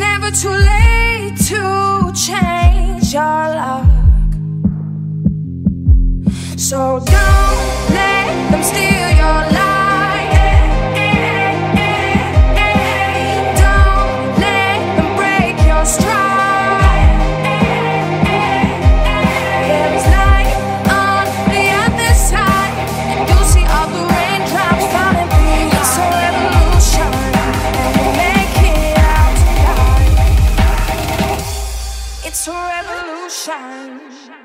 never too late to change your luck. So don't let them steal your light. Don't let them break your stride. There is light on the other side, and you'll see all the raindrops falling through. It's a revolution, and we'll make it out tonight. It's a revolution.